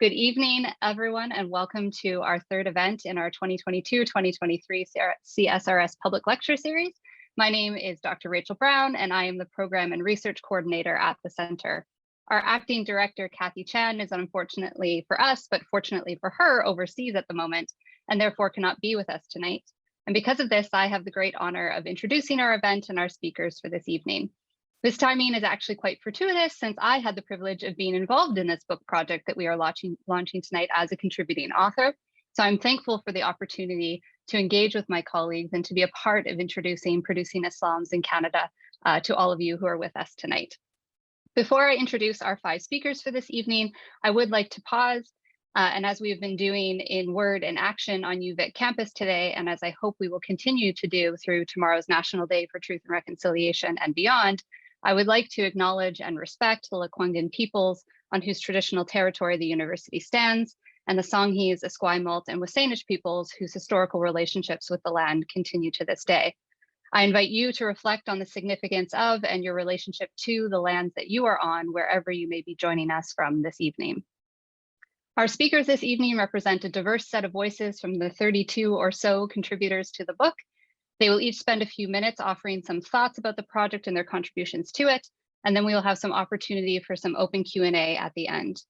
Good evening, everyone, and welcome to our third event in our 2022-2023 CSRS Public Lecture Series. My name is Dr. Rachel Brown, and I am the Program and Research Coordinator at the Center. Our Acting Director, Kathy Chan, is unfortunately for us, but fortunately for her, overseas at the moment, and therefore cannot be with us tonight. And because of this, I have the great honor of introducing our event and our speakers for this evening. This timing is actually quite fortuitous since I had the privilege of being involved in this book project that we are launching tonight as a contributing author. So I'm thankful for the opportunity to engage with my colleagues and to be a part of introducing Producing Islams in Canada to all of you who are with us tonight. Before I introduce our 5 speakers for this evening, I would like to pause and as we've been doing in word and action on UVic campus today, and as I hope we will continue to do through tomorrow's National Day for Truth and Reconciliation and beyond, I would like to acknowledge and respect the Lekwungen peoples on whose traditional territory the university stands, and the Songhees, Esquimalt, and Wasanish peoples whose historical relationships with the land continue to this day. I invite you to reflect on the significance of and your relationship to the lands that you are on, wherever you may be joining us from this evening. Our speakers this evening represent a diverse set of voices from the 32 or so contributors to the book. They will each spend a few minutes offering some thoughts about the project and their contributions to it, and then we will have some opportunity for some open Q&A at the end.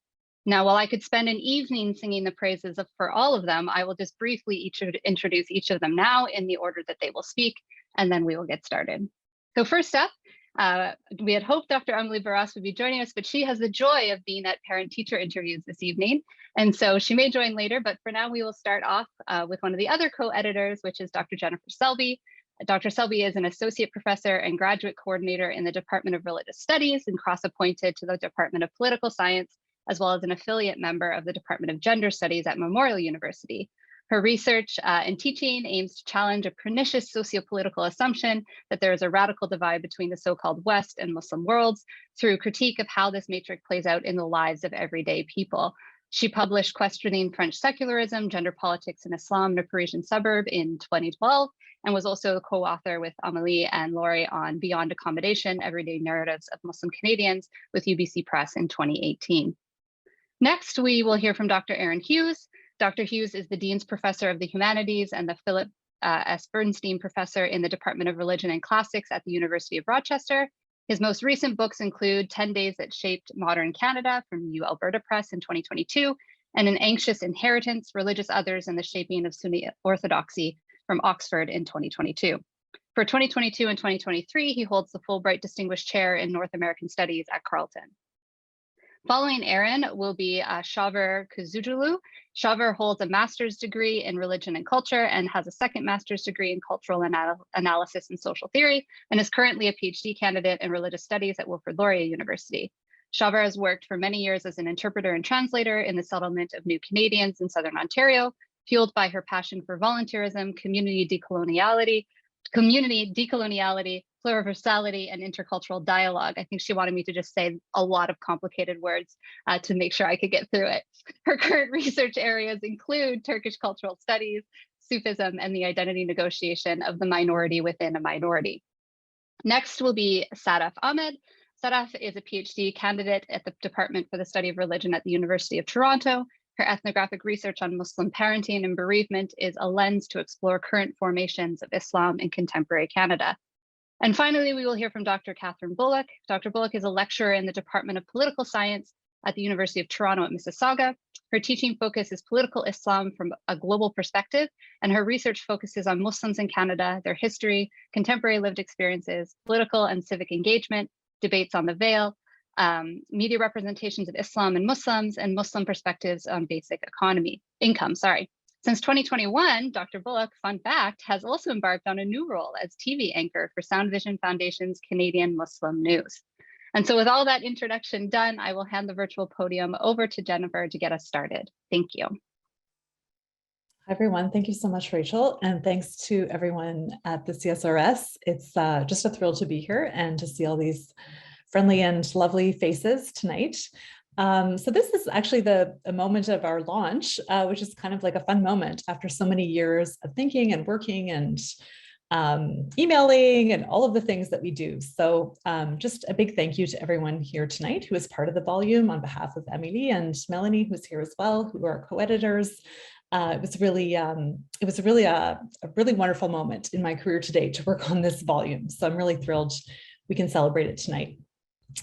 Now, while I could spend an evening singing the praises for all of them, I will just briefly introduce each of them now in the order that they will speak, and then we will get started. So first up, we had hoped Dr. Emily Barras would be joining us, but she has the joy of being at parent-teacher interviews this evening. And so she may join later, but for now we will start off with one of the other co-editors, which is Dr. Jennifer Selby. Dr. Selby is an associate professor and graduate coordinator in the Department of Religious Studies and cross-appointed to the Department of Political Science, as well as an affiliate member of the Department of Gender Studies at Memorial University. Her research and teaching aims to challenge a pernicious sociopolitical assumption that there is a radical divide between the so-called West and Muslim worlds through critique of how this matrix plays out in the lives of everyday people. She published Questioning French Secularism, Gender Politics and Islam in a Parisian Suburb in 2012, and was also a co-author with Amélie and Laurie on Beyond Accommodation, Everyday Narratives of Muslim Canadians with UBC Press in 2018. Next, we will hear from Dr. Aaron Hughes. Dr. Hughes is the Dean's Professor of the Humanities and the Philip S. Bernstein Professor in the Department of Religion and Classics at the University of Rochester. His most recent books include 10 Days That Shaped Modern Canada from U Alberta Press in 2022, and An Anxious Inheritance, Religious Others and the Shaping of Sunni Orthodoxy from Oxford in 2022. For 2022 and 2023, he holds the Fulbright Distinguished Chair in North American Studies at Carleton. Following Aaron will be Shaver Kuzujulu. Shaver holds a master's degree in religion and culture and has a second master's degree in cultural analysis and social theory, and is currently a PhD candidate in religious studies at Wilfrid Laurier University. Shaver has worked for many years as an interpreter and translator in the settlement of New Canadians in Southern Ontario, fueled by her passion for volunteerism, community decoloniality, pluriversality, and intercultural dialogue. I think she wanted me to just say a lot of complicated words to make sure I could get through it. Her current research areas include Turkish cultural studies, Sufism, and the identity negotiation of the minority within a minority. Next will be Sadaf Ahmed. Sadaf is a PhD candidate at the Department for the Study of Religion at the University of Toronto. Her ethnographic research on Muslim parenting and bereavement is a lens to explore current formations of Islam in contemporary Canada. And finally, we will hear from Dr. Catherine Bullock. Dr. Bullock is a lecturer in the Department of Political Science at the University of Toronto at Mississauga. Her teaching focus is political Islam from a global perspective, and her research focuses on Muslims in Canada, their history, contemporary lived experiences, political and civic engagement, debates on the veil, media representations of Islam and Muslim perspectives on basic income. Since 2021, Dr. Bullock, fun fact, has also embarked on a new role as TV anchor for Sound Vision Foundation's Canadian Muslim News. And so with all that introduction done, I will hand the virtual podium over to Jennifer to get us started. Thank you. Hi, everyone. Thank you so much, Rachel. And thanks to everyone at the CSRS. It's just a thrill to be here and to see all these friendly and lovely faces tonight. So this is actually a moment of our launch, which is kind of like a fun moment after so many years of thinking and working and emailing and all of the things that we do. So just a big thank you to everyone here tonight who is part of the volume on behalf of Emily and Melanie, who's here as well, who are co-editors. It was really a really wonderful moment in my career today to work on this volume. So I'm really thrilled we can celebrate it tonight.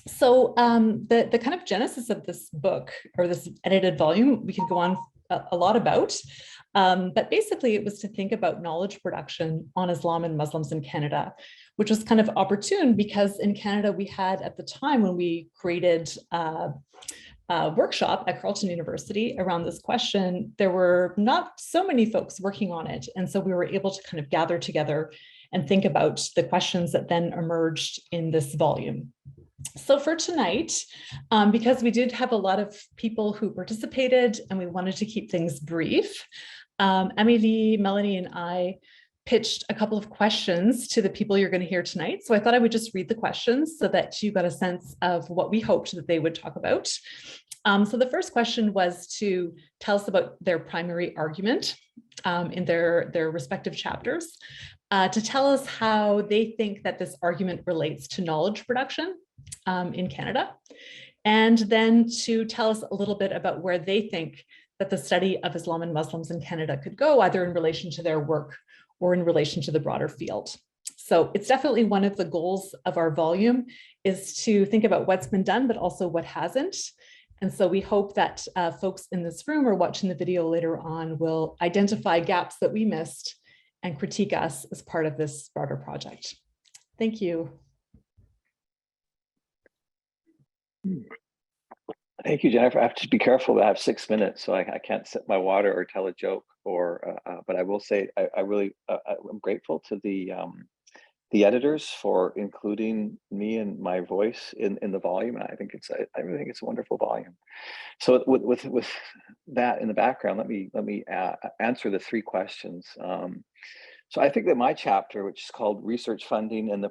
So the kind of genesis of this book, or this edited volume, we could go on a lot about. But basically it was to think about knowledge production on Islam and Muslims in Canada, which was kind of opportune because in Canada we had, at the time when we created a workshop at Carleton University around this question, there were not so many folks working on it. And so we were able to kind of gather together and think about the questions that then emerged in this volume. So for tonight, because we did have a lot of people who participated and we wanted to keep things brief, Emily, Melanie, and I pitched a couple of questions to the people you're going to hear tonight. So I thought I would just read the questions so that you got a sense of what we hoped that they would talk about. So the first question was to tell us about their primary argument in their respective chapters, to tell us how they think that this argument relates to knowledge production in Canada, and then to tell us a little bit about where they think that the study of Islam and Muslims in Canada could go, either in relation to their work or in relation to the broader field. So it's definitely one of the goals of our volume, is to think about what's been done, but also what hasn't. And so we hope that folks in this room or watching the video later on will identify gaps that we missed and critique us as part of this broader project. Thank you. Thank you, Jennifer. I have to be careful. I have 6 minutes, so I can't sip my water or tell a joke. But I will say I'm grateful to the editors for including me and my voice in the volume. And I really think it's a wonderful volume. So with that in the background, let me answer the 3 questions. So I think that my chapter, which is called Research Funding and the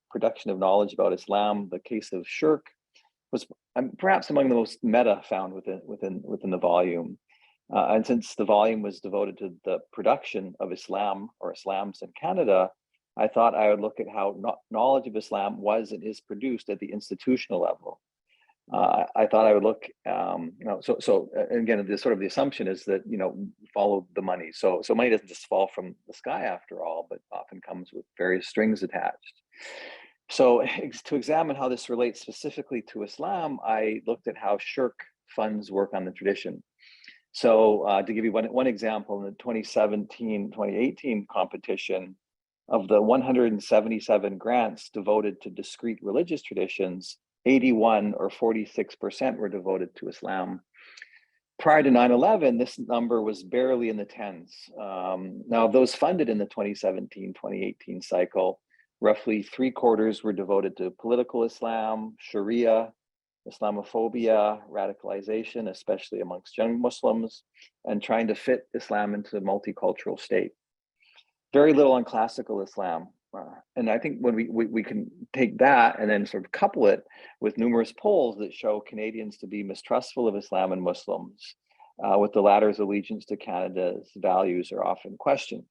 Production of Knowledge about Islam, the Case of Shirk, was perhaps among the most meta found within the volume. And since the volume was devoted to the production of Islam or Islams in Canada, I thought I would look at how knowledge of Islam was and is produced at the institutional level. I thought I would look, so again, the assumption is that, follow the money. So money doesn't just fall from the sky after all, but often comes with various strings attached. So to examine how this relates specifically to Islam, I looked at how shirk funds work on the tradition. So to give you one example, in the 2017-2018 competition, of the 177 grants devoted to discrete religious traditions, 81 or 46% were devoted to Islam. Prior to 9/11, this number was barely in the tens. Now, of those funded in the 2017-2018 cycle, roughly 3/4 were devoted to political Islam, Sharia, Islamophobia, radicalization, especially amongst young Muslims, and trying to fit Islam into a multicultural state. Very little on classical Islam. And I think when we can take that and then sort of couple it with numerous polls that show Canadians to be mistrustful of Islam and Muslims, with the latter's allegiance to Canada's values are often questioned.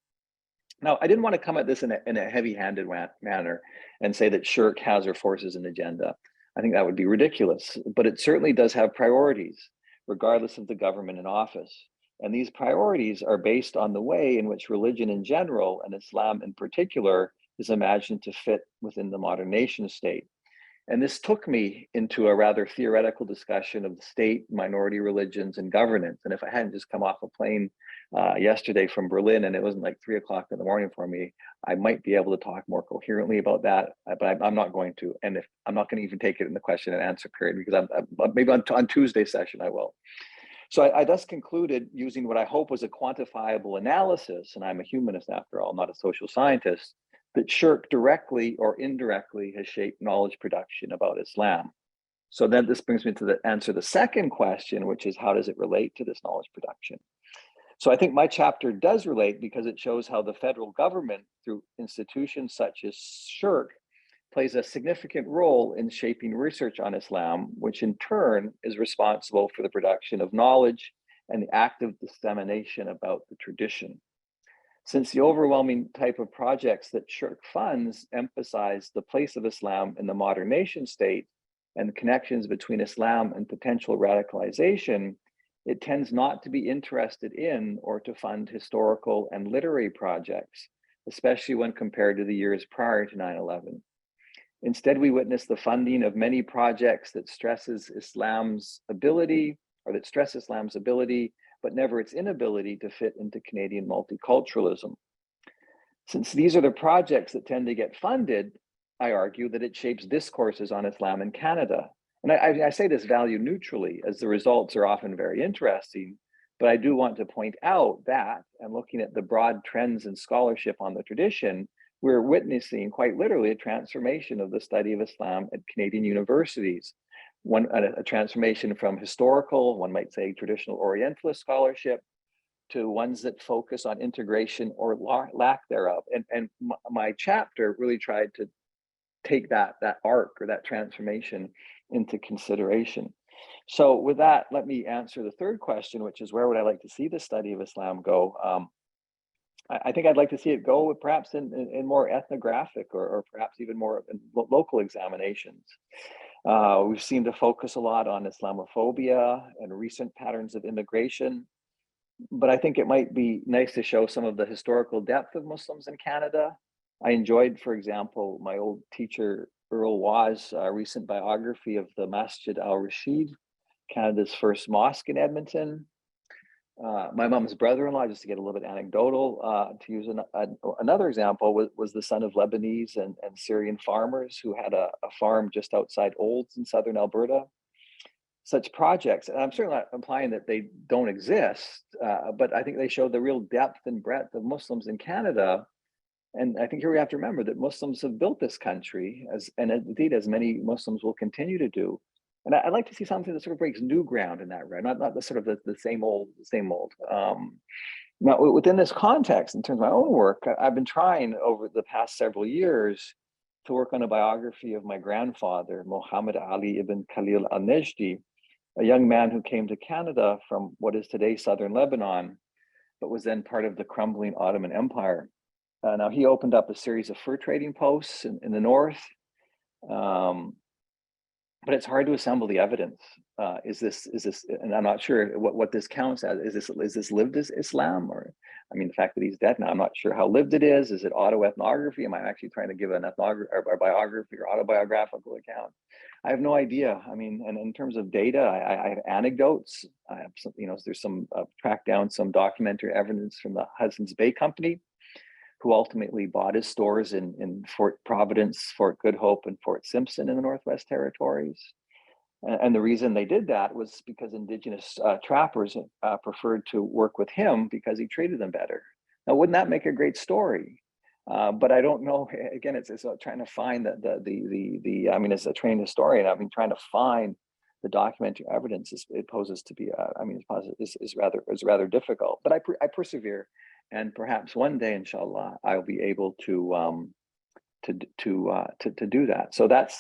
Now, I didn't want to come at this in a heavy-handed manner and say that shirk has or forces an agenda. I think that would be ridiculous, but it certainly does have priorities, regardless of the government in office. And these priorities are based on the way in which religion in general, and Islam in particular, is imagined to fit within the modern nation state. And this took me into a rather theoretical discussion of the state, minority religions, and governance. And if I hadn't just come off a plane yesterday from Berlin and it wasn't like 3 o'clock in the morning for me, I might be able to talk more coherently about that, but I'm not going to. And if I'm not going to even take it in the question and answer period, because maybe on Tuesday's session I will. So I thus concluded, using what I hope was a quantifiable analysis, and I'm a humanist after all, not a social scientist, that shirk directly or indirectly has shaped knowledge production about Islam. So then this brings me to answer the second question, which is how does it relate to this knowledge production? So I think my chapter does relate because it shows how the federal government, through institutions such as shirk, plays a significant role in shaping research on Islam, which in turn is responsible for the production of knowledge and the active dissemination about the tradition. since the overwhelming type of projects that shirk funds emphasize the place of Islam in the modern nation state and the connections between Islam and potential radicalization, it tends not to be interested in or to fund historical and literary projects, especially when compared to the years prior to 9/11. Instead, we witness the funding of many projects that stress Islam's ability, but never its inability to fit into Canadian multiculturalism. Since these are the projects that tend to get funded, I argue that it shapes discourses on Islam in Canada. And I say this value neutrally, as the results are often very interesting, but I do want to point out that, and looking at the broad trends in scholarship on the tradition, we're witnessing quite literally a transformation of the study of Islam at Canadian universities. A transformation from historical, one might say traditional Orientalist scholarship, to ones that focus on integration or lack thereof. And my chapter really tried to take that arc or that transformation into consideration. So with that, let me answer the third question, which is, where would I like to see the study of Islam go? I think I'd like to see it go perhaps in more ethnographic or perhaps even more local examinations. We've seemed to focus a lot on Islamophobia and recent patterns of immigration, but I think it might be nice to show some of the historical depth of Muslims in Canada. I enjoyed, for example, my old teacher, Earl Waugh's recent biography of the Masjid al-Rashid, Canada's first mosque in Edmonton. My mom's brother-in-law, just to get a little bit anecdotal, to use another example, was the son of Lebanese and Syrian farmers who had a farm just outside Olds in southern Alberta. Such projects, and I'm certainly not implying that they don't exist, but I think they show the real depth and breadth of Muslims in Canada. And I think here we have to remember that Muslims have built this country, and indeed as many Muslims will continue to do. And I'd like to see something that sort of breaks new ground in that regard, not the sort of the same old. Now, within this context, in terms of my own work, I've been trying over the past several years to work on a biography of my grandfather, Muhammad Ali ibn Khalil al-Nejdi, a young man who came to Canada from what is today southern Lebanon, but was then part of the crumbling Ottoman Empire. Now, he opened up a series of fur trading posts in the north. But it's hard to assemble the evidence. Is this, and I'm not sure what this counts as. Is this lived as Islam? Or, I mean, the fact that he's dead now, I'm not sure how lived it is. Is it autoethnography? Am I actually trying to give an ethnography or biography or autobiographical account? I have no idea. I mean, and in terms of data, I have anecdotes. I have some, there's some tracked down some documentary evidence from the Hudson's Bay Company, who ultimately bought his stores in Fort Providence, Fort Good Hope, and Fort Simpson in the Northwest Territories. And the reason they did that was because Indigenous trappers preferred to work with him because he treated them better. Now, wouldn't that make a great story? But I don't know. Again, it's trying to find I mean, as a trained historian, I mean, trying to find the documentary evidence it poses to be. Is rather difficult. But I persevere. And perhaps one day, inshallah, I'll be able to do that. So that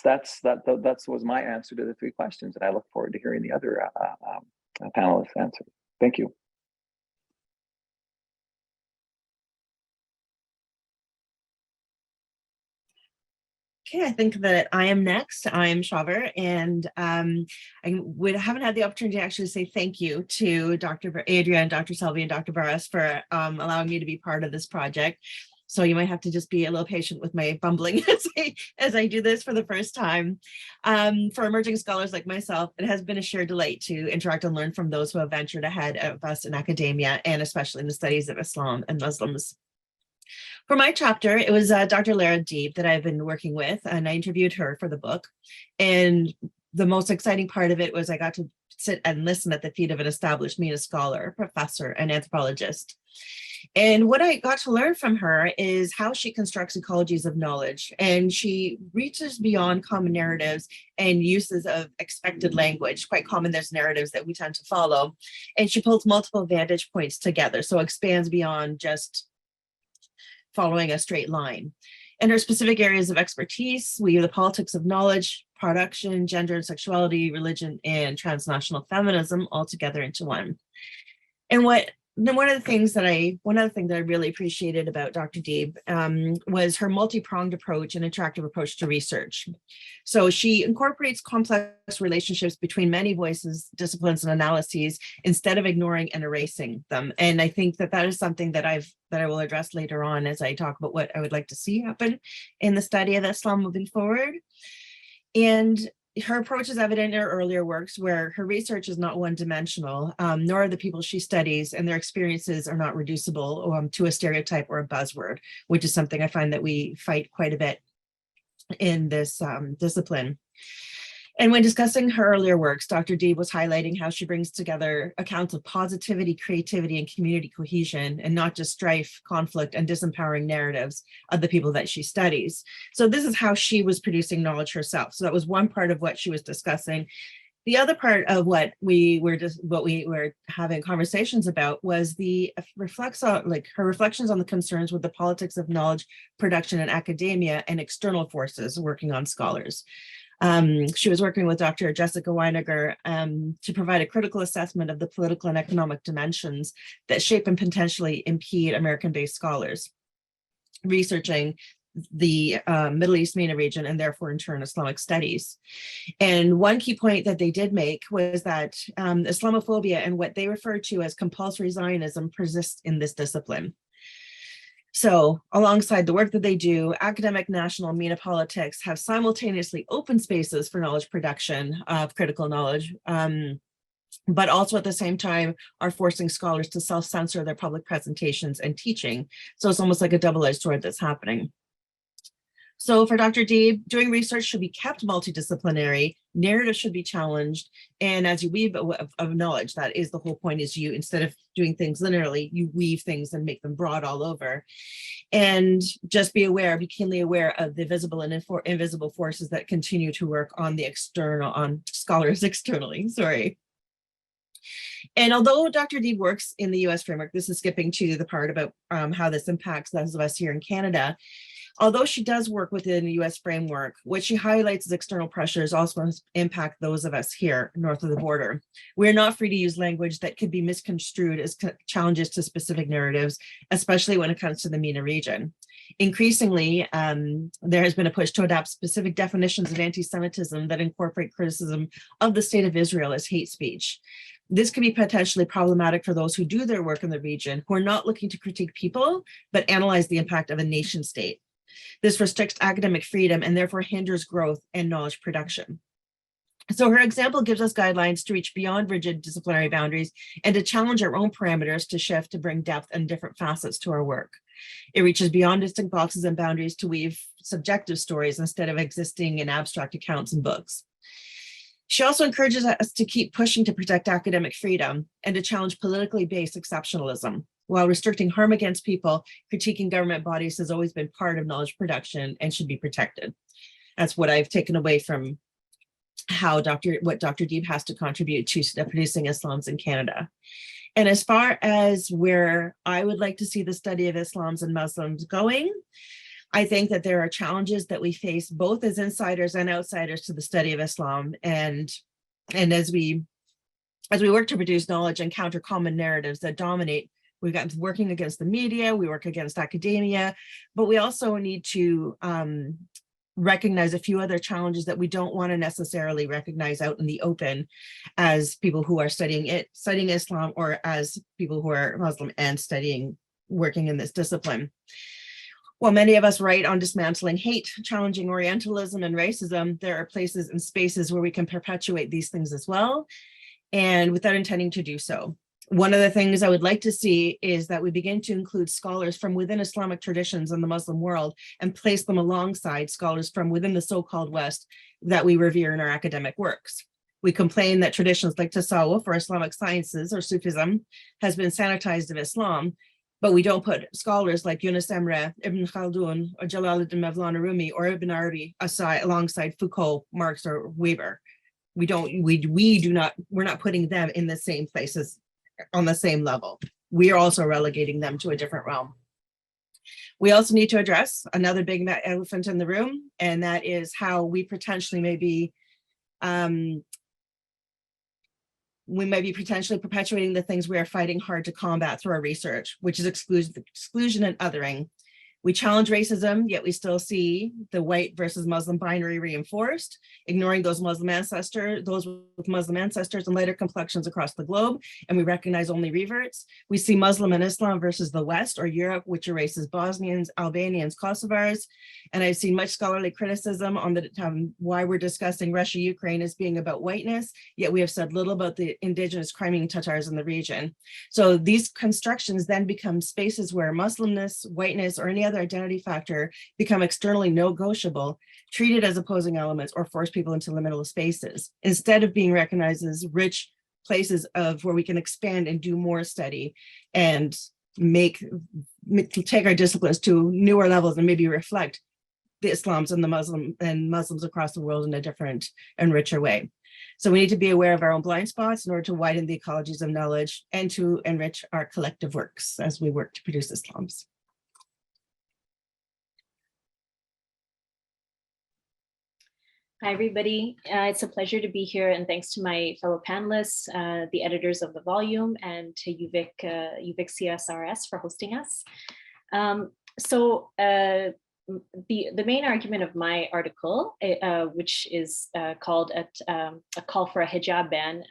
was my answer to the three questions, and I look forward to hearing the other panelists' answer. Thank you. Okay, I think that I am next. I'm Shaver, and I haven't had the opportunity to actually say thank you to Dr. Adrian, Dr. Selby, and Dr. Barras for allowing me to be part of this project. So you might have to just be a little patient with my bumbling as I do this for the first time. For emerging scholars like myself, it has been a sheer delight to interact and learn from those who have ventured ahead of us in academia, and especially in the studies of Islam and Muslims. For my chapter, it was Dr. Lara Deeb that I've been working with, and I interviewed her for the book. And the most exciting part of it was I got to sit and listen at the feet of an established MENA scholar, professor, and anthropologist. And what I got to learn from her is how she constructs ecologies of knowledge, and she reaches beyond common narratives and uses of expected language. Quite common, there's narratives that we tend to follow, and she pulls multiple vantage points together, so expands beyond just following a straight line. In her specific areas of expertise, we have the politics of knowledge, production, gender and sexuality, religion, and transnational feminism all together into one. And what then one of the things that I really appreciated about Dr. Deeb was her multi-pronged approach and interactive approach to research. So she incorporates complex relationships between many voices, disciplines, and analyses instead of ignoring and erasing them. And I think that that is something that I will address later on as I talk about what I would like to see happen in the study of Islam moving forward. And her approach is evident in her earlier works, where her research is not one-dimensional, nor are the people she studies and their experiences are not reducible to a stereotype or a buzzword, which is something I find that we fight quite a bit in this discipline. And when discussing her earlier works, Dr. Deeb was highlighting how she brings together accounts of positivity, creativity, and community cohesion, and not just strife, conflict, and disempowering narratives of the people that she studies. So this is how she was producing knowledge herself. So that was one part of what she was discussing. The other part of what we were having conversations about was her reflections on the concerns with the politics of knowledge production in academia and external forces working on scholars. She was working with Dr. Jessica Weiniger to provide a critical assessment of the political and economic dimensions that shape and potentially impede American-based scholars researching the Middle East MENA region and therefore in turn Islamic studies. And one key point that they did make was that Islamophobia and what they refer to as compulsory Zionism persists in this discipline. So alongside the work that they do, academic national MENA politics have simultaneously open spaces for knowledge production of critical knowledge, but also at the same time are forcing scholars to self-censor their public presentations and teaching. So it's almost like a double-edged sword that's happening. So for Dr. Deeb, doing research should be kept multidisciplinary, narrative should be challenged, and as you weave of knowledge, that is the whole point, is you, instead of doing things linearly, you weave things and make them broad all over. And just be keenly aware of the visible and invisible forces that continue to work on scholars externally, sorry. And although Dr. Deeb works in the US framework, this is skipping to the part about how this impacts those of us here in Canada. Although she does work within the US framework, what she highlights as external pressures also impact those of us here north of the border. We're not free to use language that could be misconstrued as challenges to specific narratives, especially when it comes to the MENA region. Increasingly, there has been a push to adopt specific definitions of anti-Semitism that incorporate criticism of the state of Israel as hate speech. This can be potentially problematic for those who do their work in the region, who are not looking to critique people, but analyze the impact of a nation state. This restricts academic freedom and therefore hinders growth and knowledge production. So her example gives us guidelines to reach beyond rigid disciplinary boundaries and to challenge our own parameters to shift to bring depth and different facets to our work. It reaches beyond distinct boxes and boundaries to weave subjective stories instead of existing in abstract accounts and books. She also encourages us to keep pushing to protect academic freedom and to challenge politically based exceptionalism. While restricting harm against people, critiquing government bodies has always been part of knowledge production and should be protected. That's what I've taken away from what Dr. Deeb has to contribute to producing Islams in Canada. And as far as where I would like to see the study of Islams and Muslims going, I think that there are challenges that we face both as insiders and outsiders to the study of Islam. And as we work to produce knowledge and counter common narratives that dominate, we've got working against the media, we work against academia, but we also need to recognize a few other challenges that we don't want to necessarily recognize out in the open as people who are studying Islam, or as people who are Muslim and working in this discipline. While many of us write on dismantling hate, challenging Orientalism and racism, there are places and spaces where we can perpetuate these things as well, and without intending to do so. One of the things I would like to see is that we begin to include scholars from within Islamic traditions in the Muslim world and place them alongside scholars from within the so-called West that we revere in our academic works. We complain that traditions like Tasawwuf or Islamic sciences or Sufism has been sanitized of Islam, but we don't put scholars like Yunus Emre, Ibn Khaldun, or Jalaluddin Mevlana Rumi, or Ibn Arabi alongside Foucault, Marx, or Weber. We're not putting them in the same places on the same level. We are also relegating them to a different realm. We also need to address another big elephant in the room, and that is how we potentially may be we might be potentially perpetuating the things we are fighting hard to combat through our research, which is exclusion and othering. We challenge racism, yet we still see the white versus Muslim binary reinforced, ignoring those with Muslim ancestors and lighter complexions across the globe, and we recognize only reverts. We see Muslim and Islam versus the West or Europe, which erases Bosnians, Albanians, Kosovars. And I've seen much scholarly criticism on the why we're discussing Russia, Ukraine as being about whiteness, yet we have said little about the indigenous Crimean Tatars in the region. So these constructions then become spaces where Muslimness, whiteness, or any other identity factor become externally negotiable, treated as opposing elements, or force people into liminal spaces, instead of being recognized as rich places of where we can expand and do more study and take our disciplines to newer levels and maybe reflect the Islams and Muslims across the world in a different and richer way. So we need to be aware of our own blind spots in order to widen the ecologies of knowledge and to enrich our collective works as we work to produce Islams. Hi, everybody. It's a pleasure to be here, and thanks to my fellow panelists, the editors of the volume, and to UVic CSRS for hosting us. The main argument of my article, which is called a call for a hijab ban,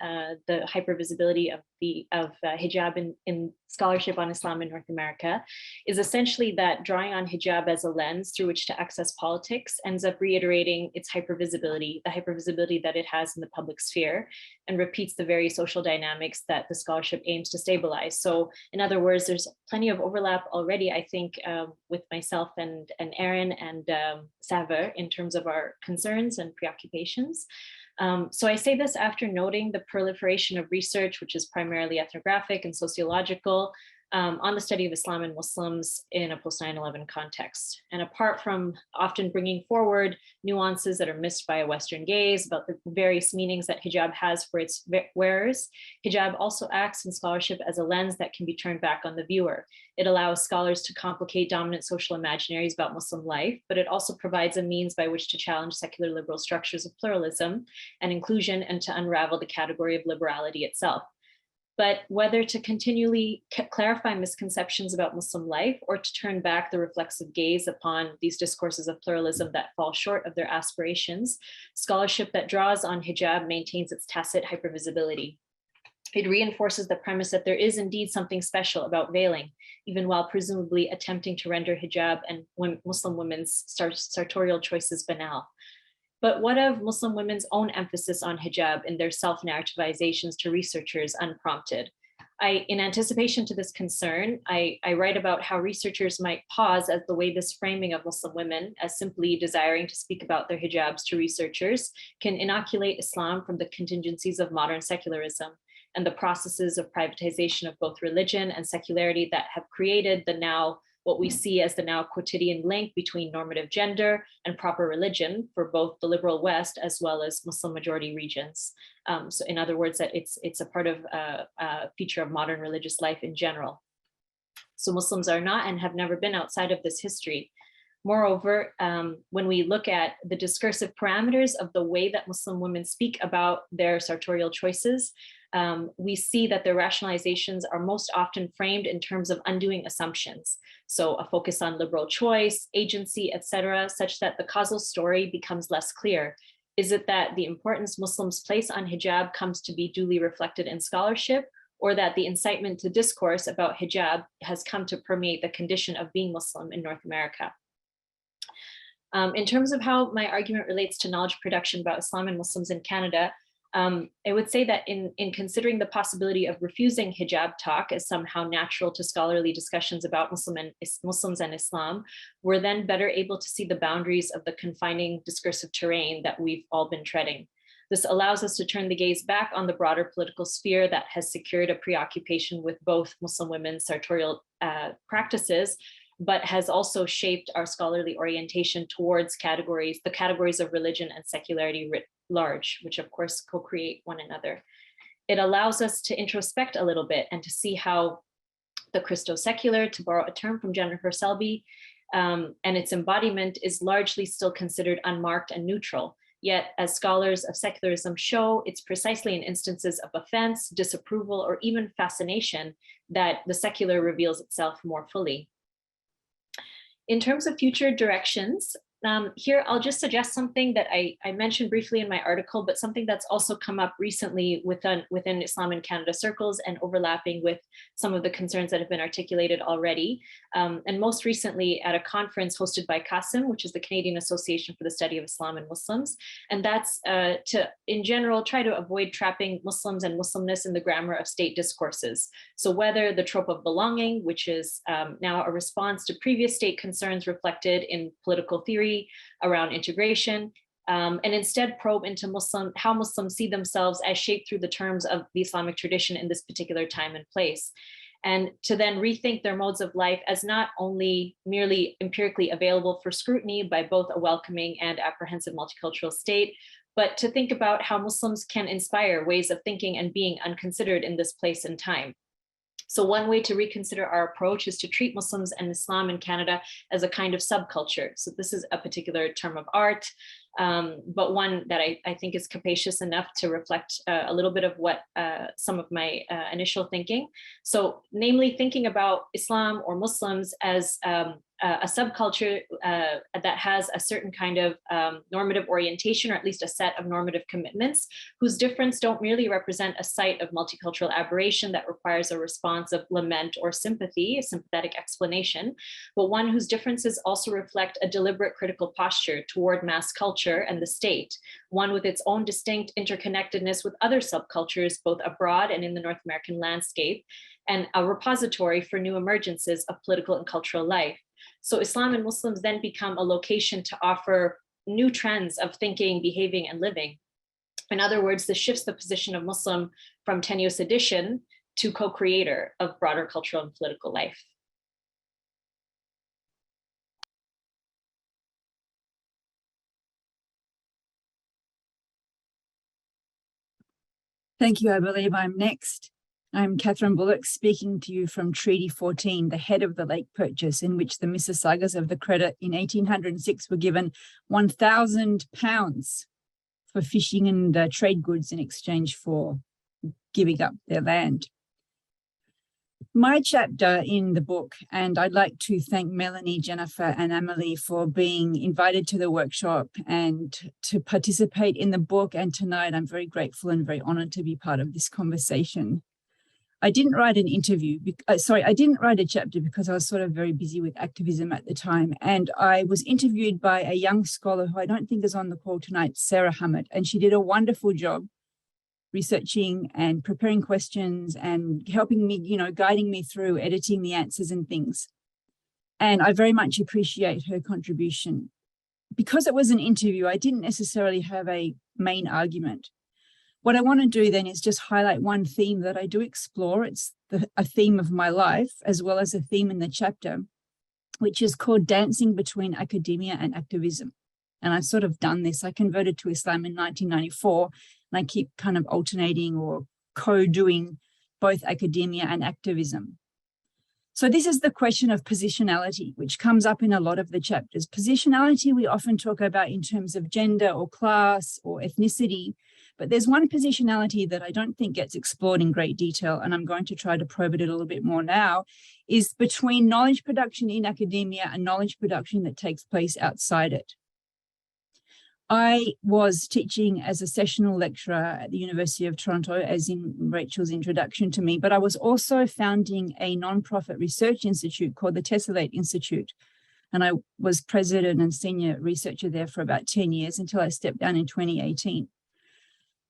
the hypervisibility of hijab in scholarship on Islam in North America, is essentially that drawing on hijab as a lens through which to access politics ends up reiterating its hypervisibility, the hypervisibility that it has in the public sphere, and repeats the very social dynamics that the scholarship aims to stabilize. So in other words, there's plenty of overlap already, I think, with myself and Aaron and Saver in terms of our concerns and preoccupations. So I say this after noting the proliferation of research, which is primarily ethnographic and sociological, on the study of Islam and Muslims in a post 9/11 context. And apart from often bringing forward nuances that are missed by a Western gaze about the various meanings that hijab has for its wearers, hijab also acts in scholarship as a lens that can be turned back on the viewer. It allows scholars to complicate dominant social imaginaries about Muslim life, but it also provides a means by which to challenge secular liberal structures of pluralism and inclusion and to unravel the category of liberality itself. But whether to continually clarify misconceptions about Muslim life or to turn back the reflexive gaze upon these discourses of pluralism that fall short of their aspirations, scholarship that draws on hijab maintains its tacit hypervisibility. It reinforces the premise that there is indeed something special about veiling, even while presumably attempting to render hijab and Muslim women's sartorial choices banal. But what of Muslim women's own emphasis on hijab in their self-narrativizations to researchers unprompted? In anticipation to this concern, I write about how researchers might pause at the way this framing of Muslim women as simply desiring to speak about their hijabs to researchers can inoculate Islam from the contingencies of modern secularism and the processes of privatization of both religion and secularity that have created what we see as the now quotidian link between normative gender and proper religion for both the liberal West as well as Muslim majority regions. So in other words, that it's a part of a feature of modern religious life in general. So Muslims are not and have never been outside of this history. Moreover, when we look at the discursive parameters of the way that Muslim women speak about their sartorial choices, we see that their rationalizations are most often framed in terms of undoing assumptions. So a focus on liberal choice, agency, etc., such that the causal story becomes less clear. Is it that the importance Muslims place on hijab comes to be duly reflected in scholarship, or that the incitement to discourse about hijab has come to permeate the condition of being Muslim in North America? In terms of how my argument relates to knowledge production about Islam and Muslims in Canada, I would say that in considering the possibility of refusing hijab talk as somehow natural to scholarly discussions about Muslims and Islam, we're then better able to see the boundaries of the confining discursive terrain that we've all been treading. This allows us to turn the gaze back on the broader political sphere that has secured a preoccupation with both Muslim women's sartorial practices, but has also shaped our scholarly orientation towards the categories of religion and secularity writ large, which of course co-create one another. It allows us to introspect a little bit and to see how the Christo-secular, to borrow a term from Jennifer Selby, and its embodiment is largely still considered unmarked and neutral, Yet, as scholars of secularism show, it's precisely in instances of offense, disapproval, or even fascination that the secular reveals itself more fully. In terms of future directions, here I'll just suggest something that I mentioned briefly in my article, but something that's also come up recently within Islam in Canada circles and overlapping with some of the concerns that have been articulated already. And most recently at a conference hosted by CASIM, which is the Canadian Association for the Study of Islam and Muslims. And that's to, in general, try to avoid trapping Muslims and Muslimness in the grammar of state discourses. So whether the trope of belonging, which is now a response to previous state concerns reflected in political theory around integration, and instead probe into how Muslims see themselves as shaped through the terms of the Islamic tradition in this particular time and place. And to then rethink their modes of life as not only merely empirically available for scrutiny by both a welcoming and apprehensive multicultural state, but to think about how Muslims can inspire ways of thinking and being unconsidered in this place and time. So one way to reconsider our approach is to treat Muslims and Islam in Canada as a kind of subculture. So this is a particular term of art, but one that I think is capacious enough to reflect a little bit of what some of my initial thinking. So namely thinking about Islam or Muslims as a subculture that has a certain kind of normative orientation, or at least a set of normative commitments, whose difference don't merely represent a site of multicultural aberration that requires a response of lament or sympathy, a sympathetic explanation, but one whose differences also reflect a deliberate critical posture toward mass culture and the state, one with its own distinct interconnectedness with other subcultures, both abroad and in the North American landscape, and a repository for new emergences of political and cultural life. So Islam and Muslims then become a location to offer new trends of thinking, behaving, and living. In other words, this shifts the position of Muslim from tenuous addition to co-creator of broader cultural and political life. Thank you. I believe I'm next. I'm Catherine Bullock, speaking to you from Treaty 14, the head of the lake purchase, in which the Mississaugas of the Credit in 1806 were given £1,000 for fishing and trade goods in exchange for giving up their land. My chapter in the book, and I'd like to thank Melanie, Jennifer, and Amelie for being invited to the workshop and to participate in the book. And tonight, I'm very grateful and very honored to be part of this conversation. I didn't write an interview, I didn't write a chapter because I was sort of very busy with activism at the time. And I was interviewed by a young scholar who I don't think is on the call tonight, Sarah Hammett, and she did a wonderful job researching and preparing questions and helping me, guiding me through editing the answers and things. And I very much appreciate her contribution. Because it was an interview, I didn't necessarily have a main argument. What I want to do then is just highlight one theme that I do explore. It's a theme of my life, as well as a theme in the chapter, which is called dancing between academia and activism. And I've sort of done this. I converted to Islam in 1994, and I keep kind of alternating or co-doing both academia and activism. So this is the question of positionality, which comes up in a lot of the chapters. Positionality we often talk about in terms of gender or class or ethnicity, but there's one positionality that I don't think gets explored in great detail, and I'm going to try to probe it a little bit more now, is between knowledge production in academia and knowledge production that takes place outside it. I was teaching as a sessional lecturer at the University of Toronto, as in Rachel's introduction to me, but I was also founding a nonprofit research institute called the Tessellate Institute. And I was president and senior researcher there for about 10 years until I stepped down in 2018.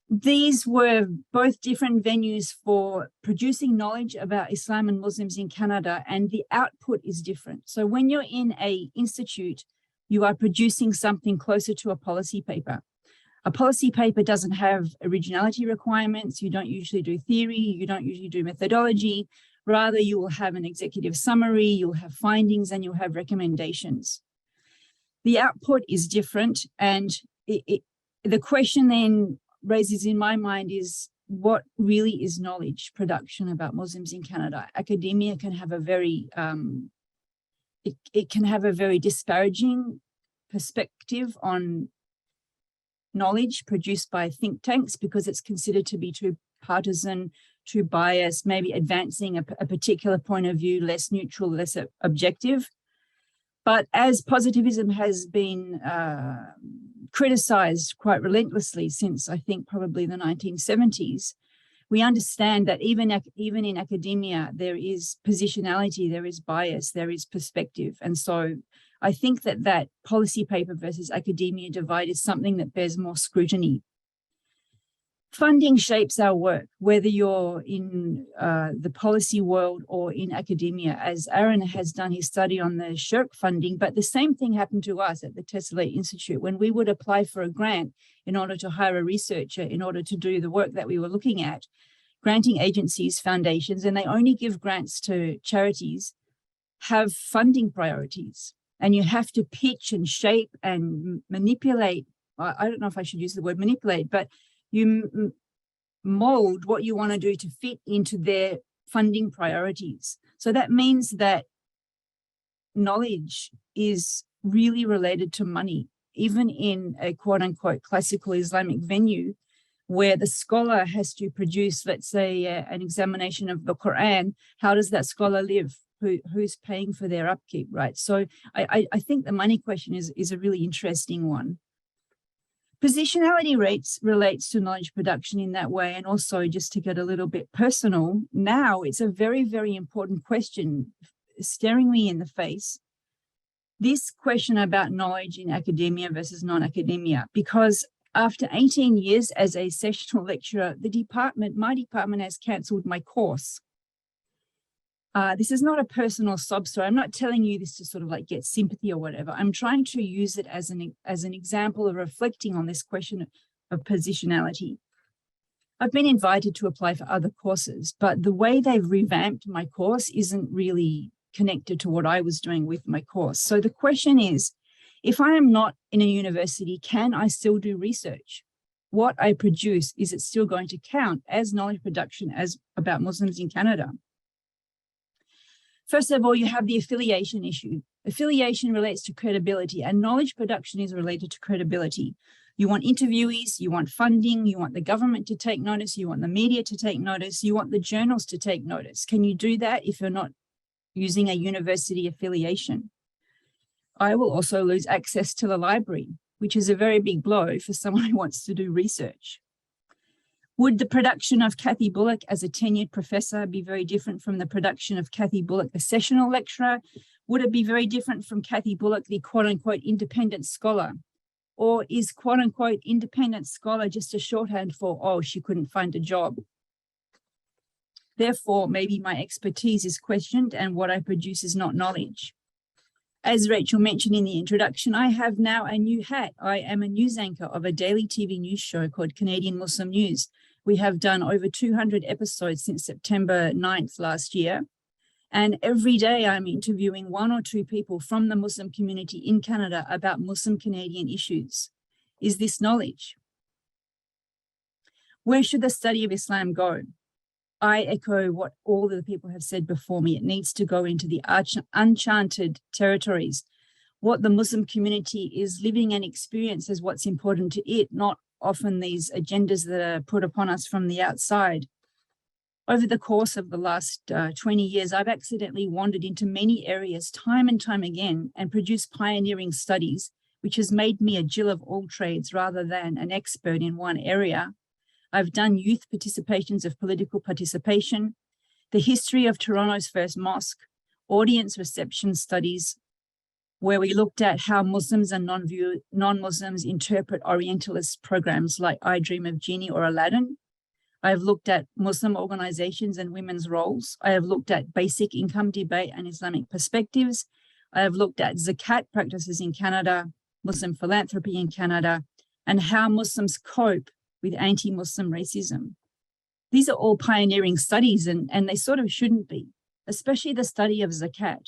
These were both different venues for producing knowledge about Islam and Muslims in Canada, and the output is different. So when you're in an institute, you are producing something closer to a policy paper. A policy paper doesn't have originality requirements. You don't usually do theory. You don't usually do methodology. Rather, you will have an executive summary, you'll have findings, and you'll have recommendations. The output is different. And the question then raises in my mind is, what really is knowledge production about Muslims in Canada? Academia can have a very it can have a very disparaging perspective on knowledge produced by think tanks because it's considered to be too partisan, too biased, maybe advancing a particular point of view, less neutral, less objective. But as positivism has been criticized quite relentlessly since, I think, probably the 1970s, we understand that even in academia, there is positionality, there is bias, there is perspective. And so I think that policy paper versus academia divide is something that bears more scrutiny. Funding shapes our work, whether you're in the policy world or in academia, as Aaron has done his study on the SSHRC funding, but the same thing happened to us at the Tessellate Institute when we would apply for a grant in order to hire a researcher, in order to do the work that we were looking at. Granting agencies, foundations, and they only give grants to charities, have funding priorities. And you have to pitch and shape and manipulate. I don't know if I should use the word manipulate, but you mold what you want to do to fit into their funding priorities. So that means that knowledge is really related to money, even in a quote unquote classical Islamic venue, where the scholar has to produce, let's say, an examination of the Quran. How does that scholar live? Who's paying for their upkeep, right? So I think the money question is a really interesting one. Positionality relates to knowledge production in that way. And also, just to get a little bit personal, now it's a very, very important question staring me in the face. This question about knowledge in academia versus non-academia, because after 18 years as a sessional lecturer, my department has cancelled my course. This is not a personal sob story. I'm not telling you this to sort of like get sympathy or whatever. I'm trying to use it as an example of reflecting on this question of positionality. I've been invited to apply for other courses, but the way they've revamped my course isn't really connected to what I was doing with my course. So the question is, if I am not in a university, can I still do research? What I produce, is it still going to count as knowledge production as about Muslims in Canada? First of all, you have the affiliation issue. Affiliation relates to credibility, and knowledge production is related to credibility. You want interviewees, you want funding, you want the government to take notice, you want the media to take notice, you want the journals to take notice. Can you do that if you're not using a university affiliation? I will also lose access to the library, which is a very big blow for someone who wants to do research. Would the production of Kathy Bullock as a tenured professor be very different from the production of Kathy Bullock, the sessional lecturer? Would it be very different from Kathy Bullock, the quote-unquote independent scholar? Or is quote-unquote independent scholar just a shorthand for, oh, she couldn't find a job? Therefore, maybe my expertise is questioned and what I produce is not knowledge. As Rachel mentioned in the introduction, I have now a new hat. I am a news anchor of a daily TV news show called Canadian Muslim News. We have done over 200 episodes since September 9th last year. And every day I'm interviewing one or two people from the Muslim community in Canada about Muslim Canadian issues. Is this knowledge? Where should the study of Islam go? I echo what all of the people have said before me. It needs to go into the uncharted territories. What the Muslim community is living and experience is what's important to it, not often these agendas that are put upon us from the outside. Over the course of the last 20 years, I've accidentally wandered into many areas time and time again and produced pioneering studies, which has made me a Jill of all trades rather than an expert in one area. I've done youth participations of political participation, the history of Toronto's first mosque, audience reception studies, where we looked at how Muslims and non-Muslims interpret Orientalist programs like I Dream of Genie or Aladdin. I have looked at Muslim organizations and women's roles. I have looked at basic income debate and Islamic perspectives. I have looked at zakat practices in Canada, Muslim philanthropy in Canada, and how Muslims cope with anti-Muslim racism. These are all pioneering studies and they sort of shouldn't be, especially the study of zakat.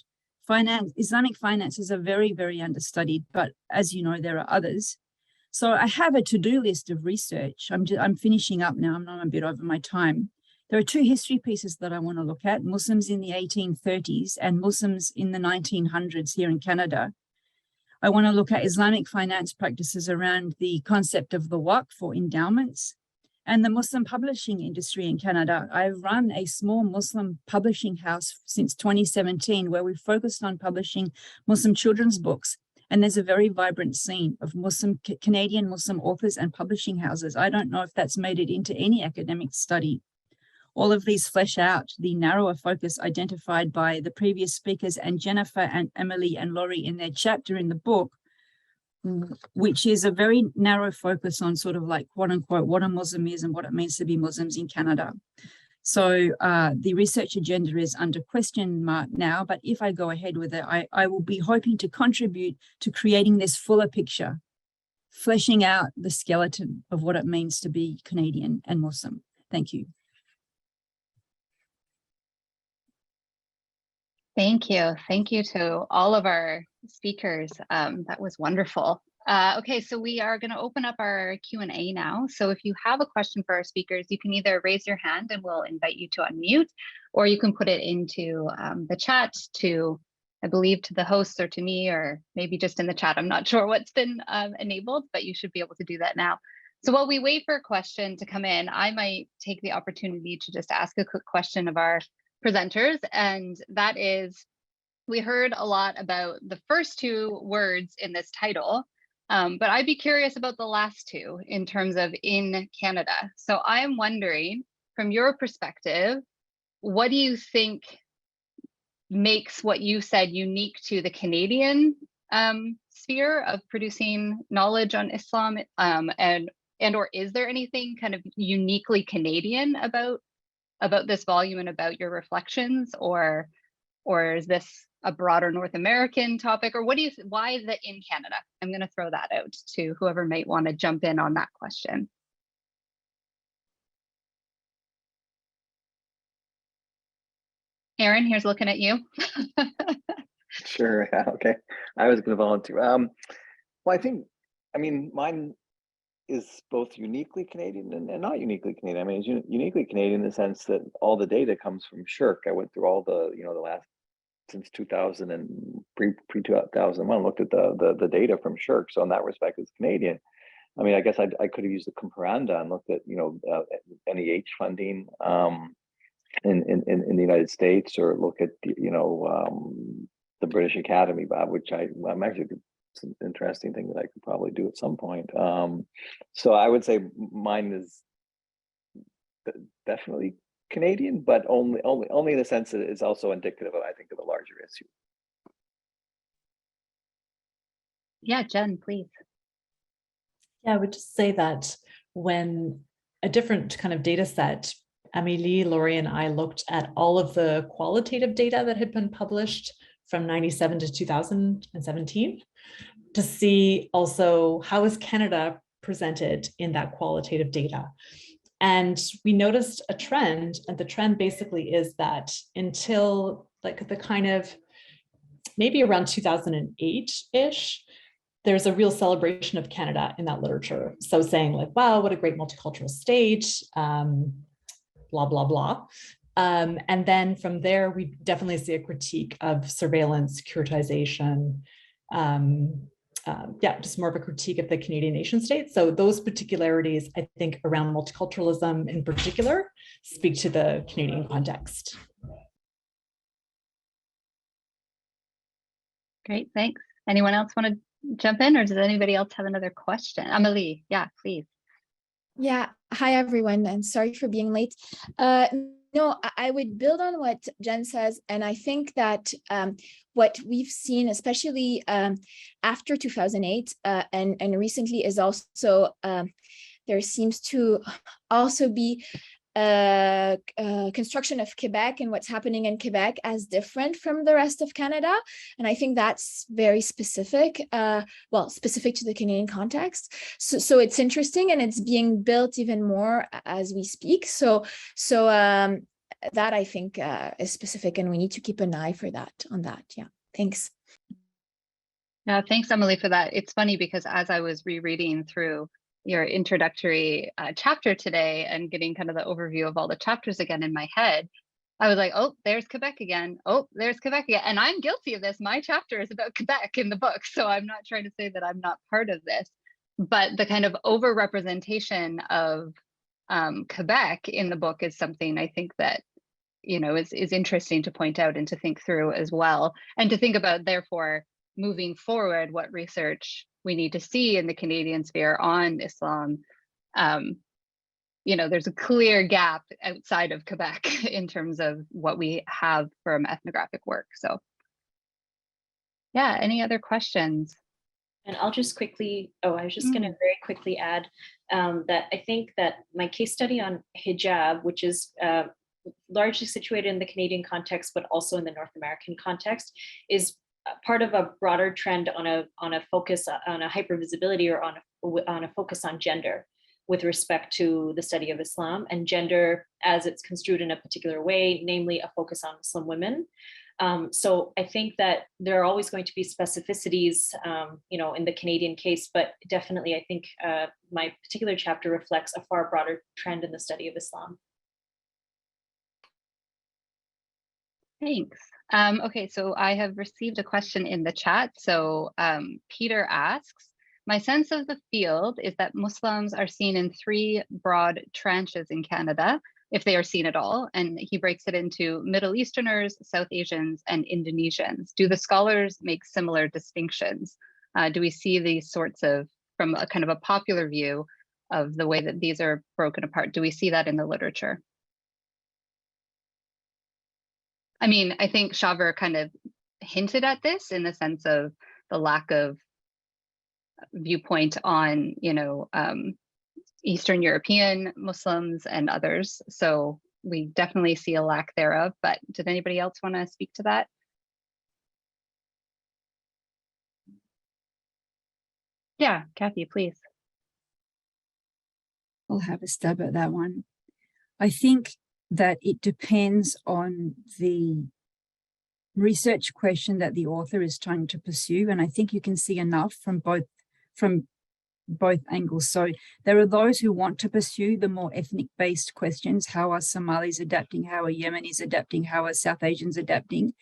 Islamic finances are very, very understudied, but as you know, there are others. So I have a to-do list of research. I'm finishing up now. I'm a bit over my time. There are two history pieces that I want to look at, Muslims in the 1830s and Muslims in the 1900s here in Canada. I want to look at Islamic finance practices around the concept of the Waqf for endowments and the Muslim publishing industry in Canada. I've run a small Muslim publishing house since 2017 where we focused on publishing Muslim children's books. And there's a very vibrant scene of Canadian Muslim authors and publishing houses. I don't know if that's made it into any academic study. All of these flesh out the narrower focus identified by the previous speakers and Jennifer and Emily and Laurie in their chapter in the book, which is a very narrow focus on sort of like, quote unquote, what a Muslim is and what it means to be Muslims in Canada. So the research agenda is under question mark now, but if I go ahead with it, I will be hoping to contribute to creating this fuller picture, fleshing out the skeleton of what it means to be Canadian and Muslim. Thank you. Thank you. Thank you to all of our speakers. That was wonderful. Okay, so we are going to open up our Q&A now. So if you have a question for our speakers, you can either raise your hand and we'll invite you to unmute, or you can put it into the chat to, I believe, to the hosts or to me, or maybe just in the chat. I'm not sure what's been enabled, but you should be able to do that now. So while we wait for a question to come in, I might take the opportunity to just ask a quick question of our presenters, and that is, we heard a lot about the first two words in this title, but I'd be curious about the last two in terms of in Canada. So I am wondering, from your perspective, what do you think makes what you said unique to the Canadian sphere of producing knowledge on Islam, and or is there anything kind of uniquely Canadian about this volume and about your reflections, or is this a broader North American topic, or what do you, why is it in Canada? I'm going to throw that out to whoever might want to jump in on that question. Aaron, here's looking at you. Sure. Yeah, okay. I was going to volunteer. Well, I mean, mine is both uniquely Canadian and not uniquely Canadian. I mean, it's uniquely Canadian in the sense that all the data comes from SSHRC. I went through all the, the last, since 2000 and pre-2001, looked at the data from SSHRC. So in that respect, it's Canadian. I mean, I guess I could have used the comparanda and looked at, NEH funding in the United States, or look at, the British Academy, which I'm actually, it's an interesting thing that I could probably do at some point. So I would say mine is definitely Canadian, but only in the sense that it's also indicative of, I think, of a larger issue. Yeah, Jen, please. Yeah, I would just say that when a different kind of data set, Amélie, Laurie, and I looked at all of the qualitative data that had been published from 97 to 2017 to see also how is Canada presented in that qualitative data. And we noticed a trend, and the trend basically is that until like the kind of maybe around 2008-ish, there's a real celebration of Canada in that literature. So saying like, wow, what a great multicultural state, blah, blah, blah. And then from there, we definitely see a critique of surveillance, securitization, just more of a critique of the Canadian nation state. So those particularities, I think, around multiculturalism in particular, speak to the Canadian context. Great, thanks. Anyone else want to jump in, or does anybody else have another question? Amélie, yeah, please. Yeah, hi everyone, and sorry for being late. No, I would build on what Jen says, and I think that what we've seen, especially after 2008 and recently, is also there seems to also be construction of Quebec and what's happening in Quebec as different from the rest of Canada. And I think that's very specific, specific to the Canadian context. So it's interesting, and it's being built even more as we speak. So that I think is specific, and we need to keep an eye for that on that. Yeah, thanks. Yeah, thanks, Amélie, for that. It's funny because as I was rereading through your introductory chapter today and getting kind of the overview of all the chapters again in my head, I was like, oh, there's Quebec again. Oh, there's Quebec again. And I'm guilty of this. My chapter is about Quebec in the book. So I'm not trying to say that I'm not part of this, but the kind of overrepresentation of Quebec in the book is something I think that, you know, is interesting to point out and to think through as well. And to think about, therefore, moving forward, what research we need to see in the Canadian sphere on Islam. You know, there's a clear gap outside of Quebec in terms of what we have from ethnographic work. So yeah, any other questions? And I'll just quickly, I was just going to very quickly add that I think that my case study on hijab, which is largely situated in the Canadian context, but also in the North American context, is part of a broader trend on a focus on a hypervisibility, or on a focus on gender with respect to the study of Islam, and gender as it's construed in a particular way, namely a focus on Muslim women. So I think that there are always going to be specificities, you know, in the Canadian case, but definitely I think my particular chapter reflects a far broader trend in the study of Islam. Thanks. Okay, so I have received a question in the chat. So Peter asks, my sense of the field is that Muslims are seen in 3 broad tranches in Canada, if they are seen at all, and he breaks it into Middle Easterners, South Asians, and Indonesians. Do the scholars make similar distinctions? Do we see these sorts of, from a kind of a popular view of the way that these are broken apart, do we see that in the literature? I mean, I think Shaver kind of hinted at this in the sense of the lack of viewpoint on, you know, Eastern European Muslims and others. So we definitely see a lack thereof, but did anybody else want to speak to that? Yeah, Kathy, please. I'll have a stab at that one. I think that it depends on the research question that the author is trying to pursue. And I think you can see enough from both angles. So there are those who want to pursue the more ethnic-based questions. How are Somalis adapting? How are Yemenis adapting? How are South Asians adapting?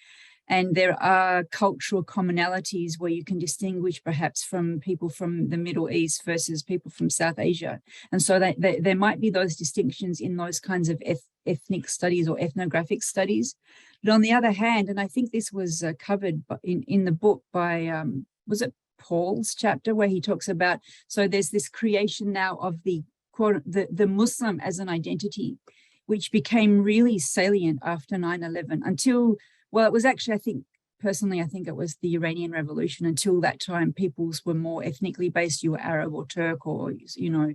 And there are cultural commonalities where you can distinguish perhaps from people from the Middle East versus people from South Asia. And so there might be those distinctions in those kinds of ethnic studies or ethnographic studies. But on the other hand, and I think this was covered in the book by, was it Paul's chapter, where he talks about, so there's this creation now of the Muslim as an identity, which became really salient after 9/11 until, well, it was actually, I think it was the Iranian Revolution. Until that time, peoples were more ethnically based. You were Arab or Turk or, you know,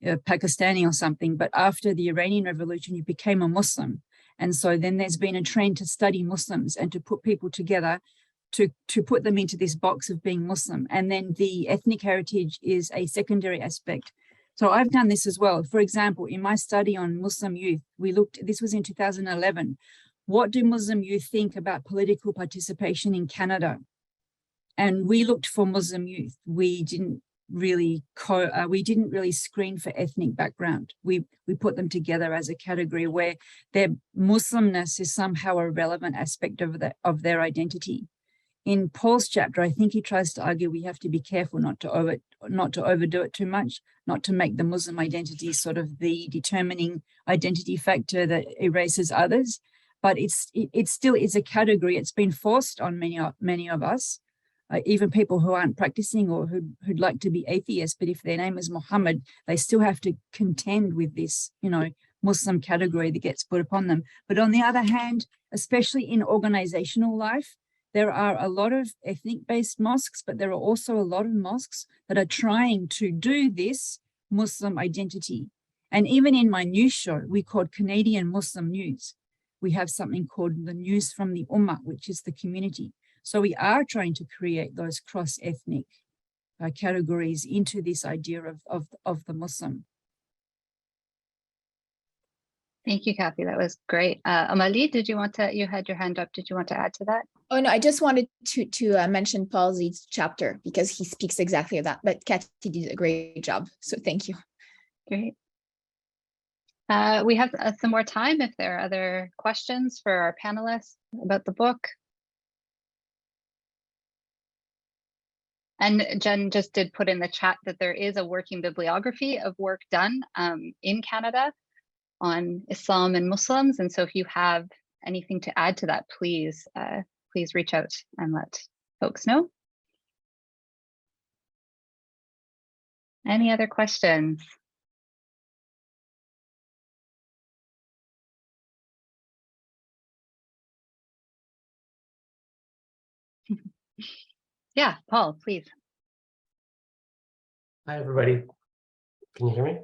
Pakistani or something. But after the Iranian Revolution, you became a Muslim. And so then there's been a trend to study Muslims and to put people together to put them into this box of being Muslim. And then the ethnic heritage is a secondary aspect. So I've done this as well. For example, in my study on Muslim youth, we looked, this was in 2011, what do Muslim youth think about political participation in Canada? And we looked for Muslim youth. We didn't really screen for ethnic background. We put them together as a category where their Muslimness is somehow a relevant aspect of their identity. In Paul's chapter, I think he tries to argue we have to be careful not to overdo it too much, not to make the Muslim identity sort of the determining identity factor that erases others. But it still is a category. It's been forced on many of us, even people who aren't practicing or who'd like to be atheists. But if their name is Muhammad, they still have to contend with this, you know, Muslim category that gets put upon them. But on the other hand, especially in organizational life, there are a lot of ethnic-based mosques, but there are also a lot of mosques that are trying to do this Muslim identity. And even in my news show, we called Canadian Muslim News. We have something called the News from the Ummah, which is the community. So we are trying to create those cross-ethnic categories into this idea of the Muslim. Thank you, Kathy. That was great. Amalie, you had your hand up. Did you want to add to that? Oh, no, I just wanted to mention Paul Zeid's chapter because he speaks exactly of that. But Kathy did a great job. So thank you. Great. We have some more time if there are other questions for our panelists about the book. And Jen just did put in the chat that there is a working bibliography of work done in Canada on Islam and Muslims. And so if you have anything to add to that, please, please reach out and let folks know. Any other questions? Yeah, Paul, please. Hi, everybody. Can you hear me?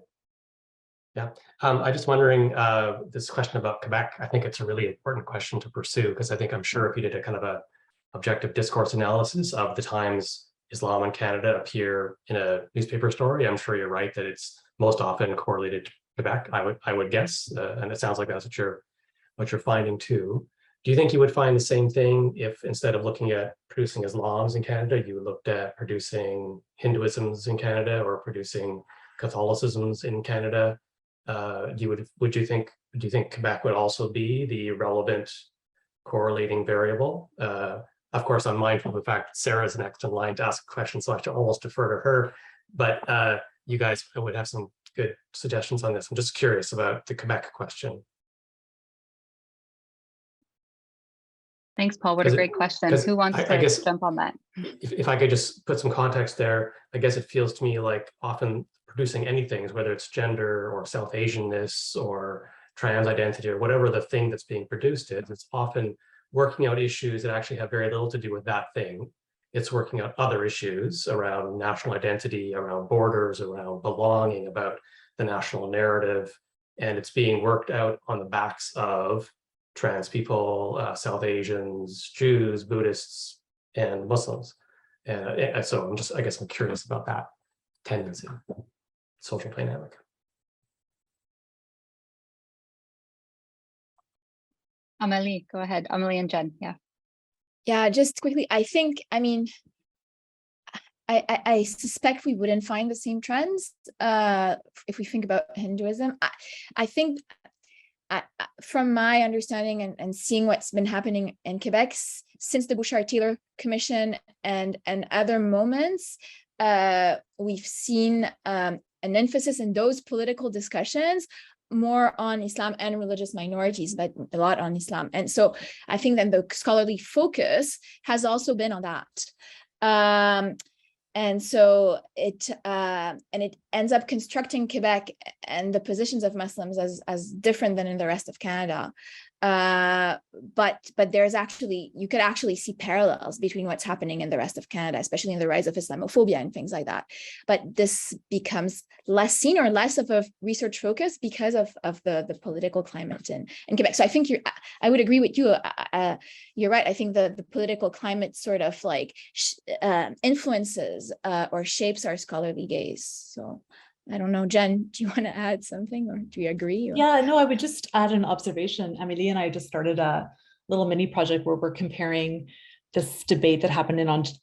Yeah. I'm just wondering, this question about Quebec, I think it's a really important question to pursue, because I'm sure if you did a kind of a objective discourse analysis of the times Islam in Canada appear in a newspaper story, I'm sure you're right that it's most often correlated to Quebec, I would guess, and it sounds like that's what you're finding too. Do you think you would find the same thing if instead of looking at producing Islams in Canada, you looked at producing Hinduisms in Canada or producing Catholicisms in Canada? Do you think Quebec would also be the relevant correlating variable? Of course, I'm mindful of the fact that Sarah's next in line to ask a question, so I have to almost defer to her. But you guys would have some good suggestions on this. I'm just curious about the Quebec question. Thanks, Paul. What a great question. Who wants to jump on that? If I could just put some context there, I guess it feels to me like often producing anything, whether it's gender or South Asianness or trans identity or whatever the thing that's being produced is, it's often working out issues that actually have very little to do with that thing. It's working out other issues around national identity, around borders, around belonging, about the national narrative. And it's being worked out on the backs of trans people, South Asians, Jews, Buddhists, and Muslims. And so I guess I'm curious about that tendency, social dynamic. Amelie, go ahead. Amelie and Jen, yeah. Yeah, just quickly, I suspect we wouldn't find the same trends if we think about Hinduism. I think from my understanding and seeing what's been happening in Quebec since the Bouchard-Taylor Commission and other moments, we've seen an emphasis in those political discussions more on Islam and religious minorities, but a lot on Islam. And so I think that the scholarly focus has also been on that. And so it ends up constructing Quebec and the positions of Muslims as different than in the rest of Canada. But there's actually, you could actually see parallels between what's happening in the rest of Canada, especially in the rise of Islamophobia and things like that. But this becomes less seen or less of a research focus because of the political climate in Quebec. So I think I would agree with you. You're right. I think the political climate sort of like influences or shapes our scholarly gaze. So I don't know, Jen, do you want to add something or do you agree? Or? Yeah, no, I would just add an observation. Amelie and I just started a little mini project where we're comparing this debate that happened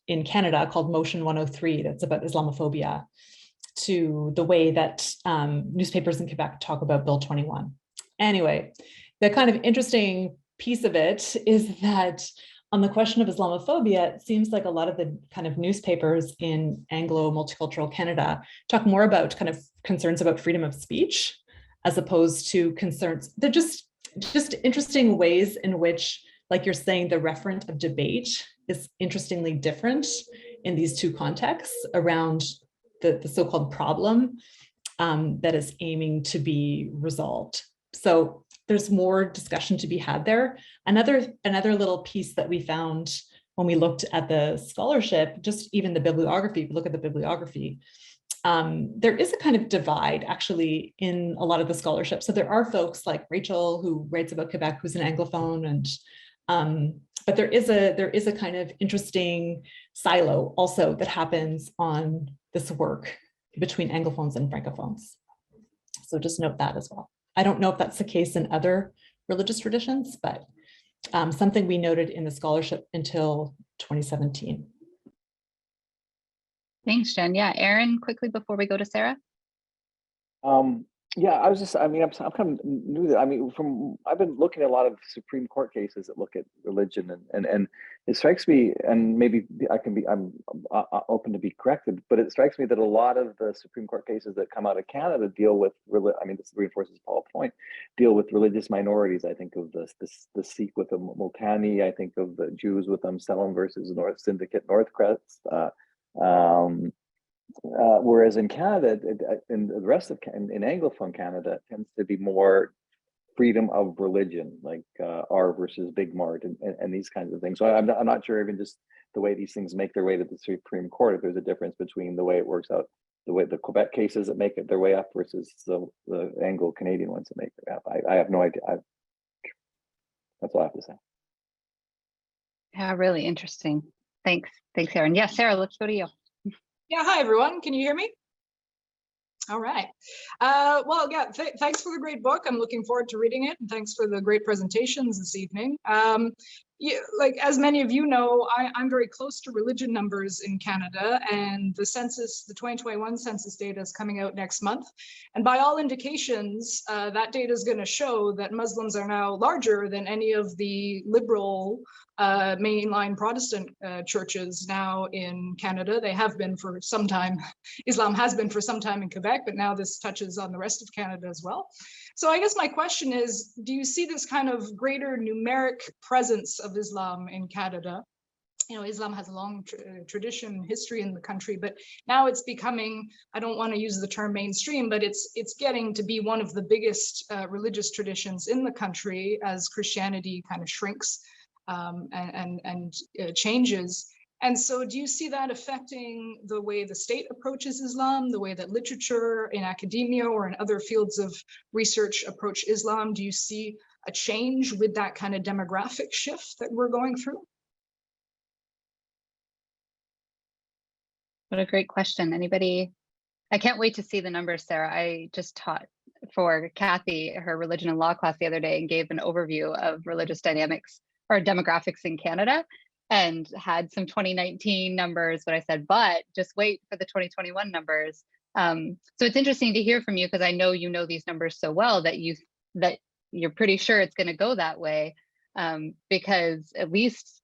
in Canada called Motion 103, that's about Islamophobia, to the way that newspapers in Quebec talk about Bill 21. Anyway, the kind of interesting piece of it is that on the question of Islamophobia, it seems like a lot of the kind of newspapers in Anglo multicultural Canada talk more about kind of concerns about freedom of speech, as opposed to concerns. They're just interesting ways in which, like you're saying, the referent of debate is interestingly different in these two contexts around the so-called problem that is aiming to be resolved. So there's more discussion to be had there. Another little piece that we found when we looked at the scholarship, just even the bibliography, if you look at the bibliography, there is a kind of divide actually in a lot of the scholarship. So there are folks like Rachel who writes about Quebec, who's an Anglophone, and but there is a kind of interesting silo also that happens on this work between Anglophones and Francophones. So just note that as well. I don't know if that's the case in other religious traditions, but something we noted in the scholarship until 2017. Thanks, Jen. Yeah, Aaron, quickly before we go to Sarah. Yeah, I was just, I mean, I'm kind of new that, I mean, I've been looking at a lot of Supreme Court cases that look at religion and it strikes me, and maybe I'm open to be corrected, but it strikes me that a lot of the Supreme Court cases that come out of Canada deal with, I mean, this reinforces Paul's point, deal with religious minorities. I think of the Sikh with the Multani, I think of the Jews with Salem versus North Syndicate Northcrest. Whereas in Canada, in the rest of in Anglophone Canada, it tends to be more freedom of religion, like R versus Big Mart and these kinds of things. So I'm not sure even just the way these things make their way to the Supreme Court, if there's a difference between the way it works out, the way the Quebec cases that make it their way up versus the Anglo-Canadian ones that make it up. I have no idea. That's all I have to say. Yeah, really interesting. Thanks, Erin. Yeah, Sarah, let's go to you. Yeah, hi everyone. Can you hear me? All right. Well, yeah, thanks for the great book. I'm looking forward to reading it. And thanks for the great presentations this evening. Yeah, like as many of you know, I'm very close to religion numbers in Canada, and the census, the 2021 census data is coming out next month. And by all indications, that data is going to show that Muslims are now larger than any of the liberal mainline Protestant churches now in Canada. They have been for some time. Islam has been for some time in Quebec, but now this touches on the rest of Canada as well. So I guess my question is, do you see this kind of greater numeric presence of Islam in Canada? You know, Islam has a long tradition, history in the country, but now it's becoming, I don't want to use the term mainstream, but it's getting to be one of the biggest religious traditions in the country as Christianity kind of shrinks and changes. And so do you see that affecting the way the state approaches Islam, the way that literature in academia or in other fields of research approach Islam? Do you see a change with that kind of demographic shift that we're going through? What a great question. Anybody? I can't wait to see the numbers, Sarah. I just taught for Kathy her religion and law class the other day and gave an overview of religious dynamics or demographics in Canada, and had some 2019 numbers, but I said, but just wait for the 2021 numbers. So it's interesting to hear from you, because I know you know these numbers so well that you're pretty sure it's going to go that way, because at least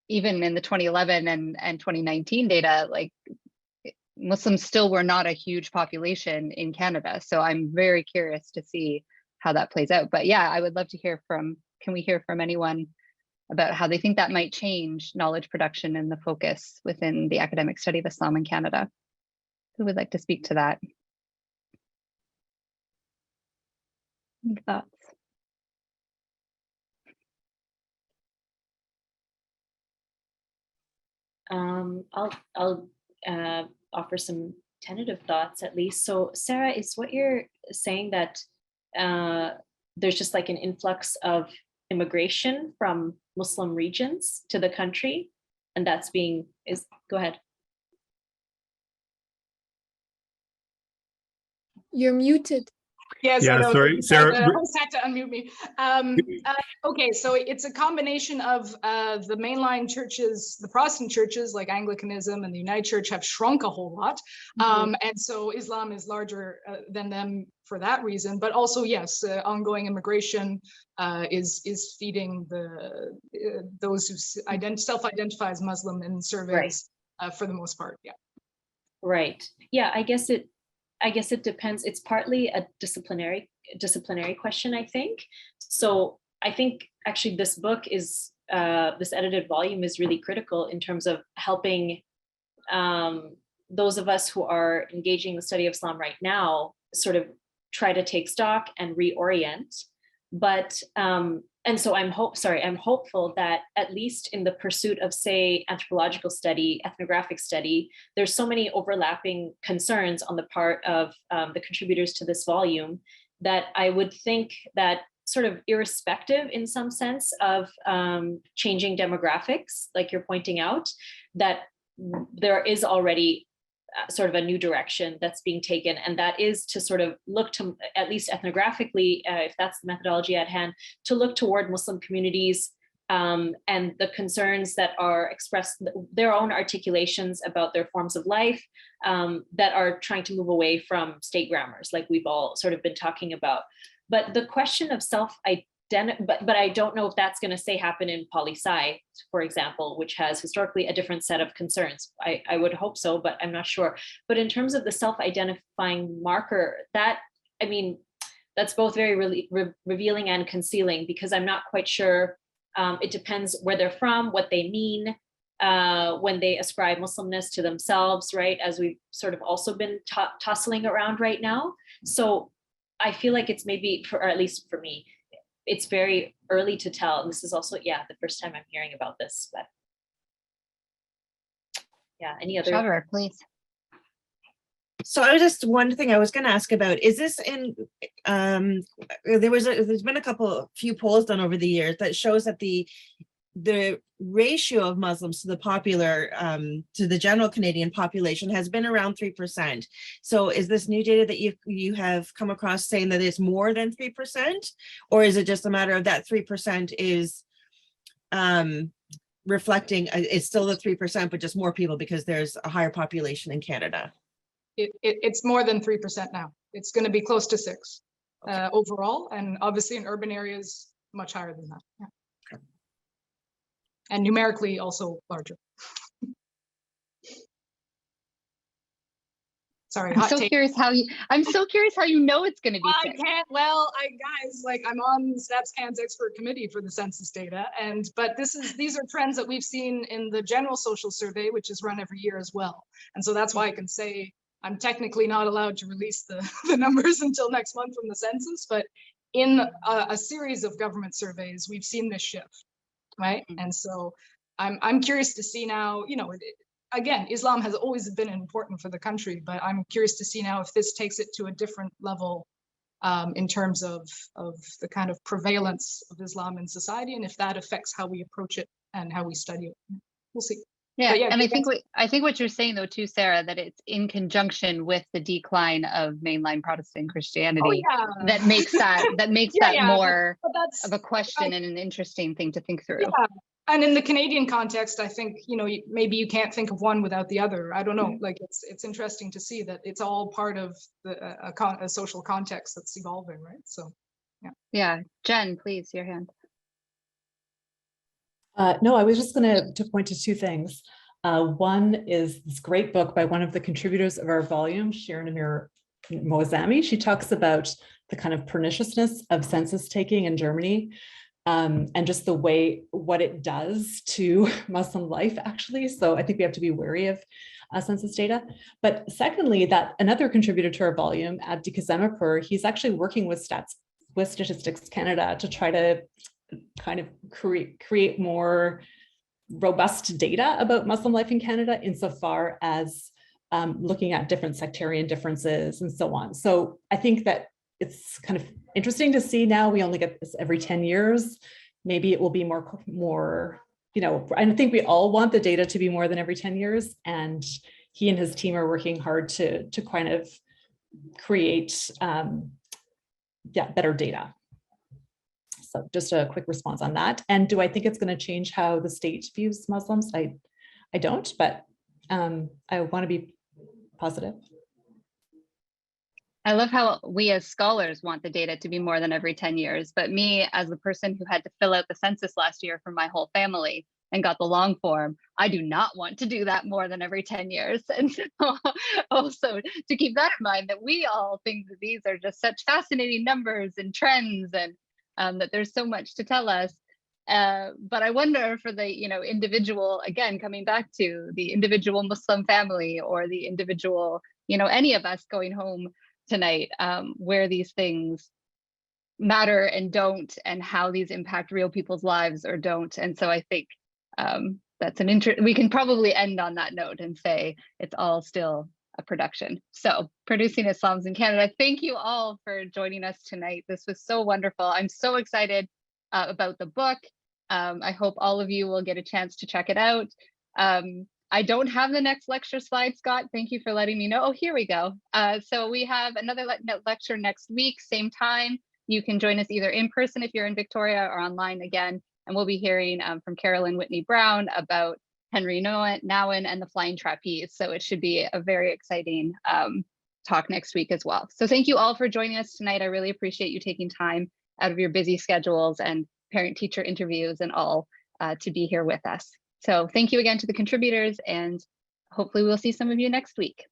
even in the 2011 and 2019 data, like Muslims still were not a huge population in Canada. So I'm very curious to see how that plays out. But yeah, I would love to hear from, can we hear from anyone about how they think that might change knowledge production and the focus within the academic study of Islam in Canada? Who would like to speak to that? Any thoughts? I'll offer some tentative thoughts at least. So Sarah, is what you're saying that there's just like an influx of immigration from Muslim regions to the country, and that's go ahead. You're muted. Yes, yeah, sorry, Sarah. The host had to unmute me. Okay, so it's a combination of the mainline churches, the Protestant churches like Anglicanism and the United Church have shrunk a whole lot. And so Islam is larger than them for that reason. But also, yes, ongoing immigration is feeding those who self-identify as Muslim in surveys, right, for the most part. Yeah. Right. Yeah, I guess it depends. It's partly a disciplinary question, I think. So I think actually this book is, this edited volume is really critical in terms of helping those of us who are engaging in the study of Islam right now sort of try to take stock and reorient. But and so I'm hopeful that at least in the pursuit of, say, anthropological study, ethnographic study, there's so many overlapping concerns on the part of the contributors to this volume that I would think that sort of irrespective in some sense of changing demographics, like you're pointing out, that there is already sort of a new direction that's being taken, and that is to sort of look to, at least ethnographically, if that's the methodology at hand, to look toward Muslim communities and the concerns that are expressed, their own articulations about their forms of life that are trying to move away from state grammars, like we've all sort of been talking about. But the question of but I don't know if that's going to say happen in poli-sci, for example, which has historically a different set of concerns. I would hope so, but I'm not sure. But in terms of the self-identifying marker, that, I mean, that's both very revealing and concealing, because I'm not quite sure. It depends where they're from, what they mean when they ascribe Muslimness to themselves, right? As we've sort of also been tossing around right now. So I feel like it's maybe, or at least for me, it's very early to tell. And this is also, yeah, the first time I'm hearing about this, but yeah, any other? Trevor, please. So I was just one thing I was going to ask about, is this in, there's been few polls done over the years that shows that the ratio of Muslims to the general Canadian population has been around 3%. So is this new data that you have come across saying that it's more than 3%, or is it just a matter of that 3% is reflecting, it's still the 3%, but just more people because there's a higher population in Canada? It's more than 3% now. It's going to be close to 6 overall, and obviously in urban areas much higher than that. Yeah. And numerically also larger. Sorry, I'm so curious how you know it's going to be. I can't. Well, guys, like, I'm on StatsCan's expert committee for the census data, but these are trends that we've seen in the general social survey, which is run every year as well. And so that's why I can say I'm technically not allowed to release the numbers until next month from the census, but in a series of government surveys, we've seen this shift. Right. And so I'm curious to see now, again, Islam has always been important for the country, but I'm curious to see now if this takes it to a different level in terms of the kind of prevalence of Islam in society, and if that affects how we approach it and how we study it. We'll see. Yeah, and I think what you're saying though too, Sarah, that it's in conjunction with the decline of mainline Protestant Christianity that makes that more of a question and an interesting thing to think through. Yeah. And in the Canadian context, I think, maybe you can't think of one without the other. I don't know. Like, it's interesting to see that it's all part of a social context that's evolving, right? So, yeah. Yeah, Jen, please, your hand. No, I was just going to point to two things. One is this great book by one of the contributors of our volume, Sharon Amir Moazami. She talks about the kind of perniciousness of census taking in Germany, and just what it does to Muslim life, actually. So I think we have to be wary of census data. But secondly, that another contributor to our volume, Abdi Kazemapur, he's actually working with Statistics Canada to try to kind of create more robust data about Muslim life in Canada, insofar as looking at different sectarian differences and so on. So I think that it's kind of interesting to see now. We only get this every 10 years. Maybe it will be more, I think we all want the data to be more than every 10 years. And he and his team are working hard to kind of create better data. So just a quick response on that. And do I think it's going to change how the state views Muslims? I don't, but I want to be positive. I love how we as scholars want the data to be more than every 10 years, but me as the person who had to fill out the census last year for my whole family and got the long form, I do not want to do that more than every 10 years. And so also to keep that in mind, that we all think that these are just such fascinating numbers and trends, and that there's so much to tell us. But I wonder for the individual, again, coming back to the individual Muslim family, or the individual, any of us going home tonight, where these things matter and don't, and how these impact real people's lives or don't. And so I think that's we can probably end on that note and say it's all still a production. So Producing Islams in Canada, thank you all for joining us tonight. This was so wonderful. I'm so excited about the book. I hope all of you will get a chance to check it out. I don't have the next lecture slide, Scott. Thank you for letting me know. Oh, here we go. So we have another lecture next week, same time. You can join us either in person if you're in Victoria, or online again. And we'll be hearing from Carolyn Whitney Brown about Henry Nouwen and the flying trapeze. So it should be a very exciting talk next week as well. So thank you all for joining us tonight. I really appreciate you taking time out of your busy schedules and parent-teacher interviews and all to be here with us. So thank you again to the contributors, and hopefully we'll see some of you next week.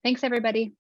Thanks, everybody.